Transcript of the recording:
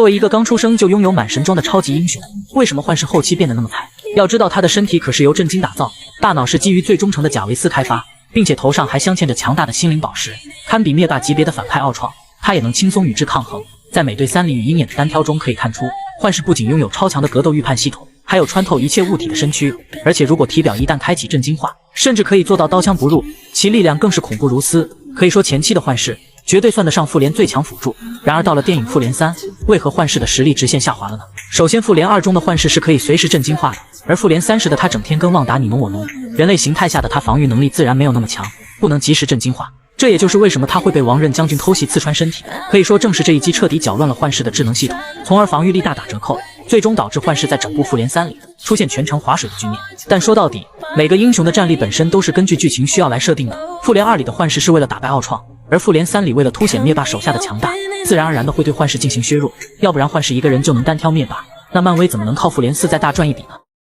为一个刚出生就拥有满神装的超级英雄，为什么幻视后期变得那么菜？要知道他的身体可是由震惊打造，大脑是基于最忠诚的贾维斯开发，并且头上还镶嵌着强大的心灵宝石，堪比灭霸级别的反派奥创。他也能轻松与之抗衡。在美队3里与鹰眼的单挑中可以看出，幻视不仅拥有超强的格斗预判系统，还有穿透一切物体的身躯，而且如果体表一旦开启震惊化，甚至可以做到刀枪不入，其力量更是恐怖如斯。可以说前期的幻视绝对算得上复联最强辅助。然而到了电影复联3，为何幻视的实力直线下滑了呢？首先，复联2中的幻视是可以随时震惊化的，而复联3时的他整天跟旺达你侬我侬，人类形态下的他防御能力自然没有那么强，不能及时震惊化。这也就是为什么他会被王刃将军偷袭刺穿身体。可以说正是这一击彻底搅乱了幻视的智能系统，从而防御力大打折扣，最终导致幻视在整部复联3里出现全程划水的局面。但说到底，每个英雄的战力本身都是根据剧情需要来设定的。复联2里的幻视是为了打败奥创，而复联3里为了凸显灭霸手下的强大，自然而然的会对幻视进行削弱。要不然幻视一个人就能单挑灭霸，那漫威怎么能靠复联4再大赚一笔呢？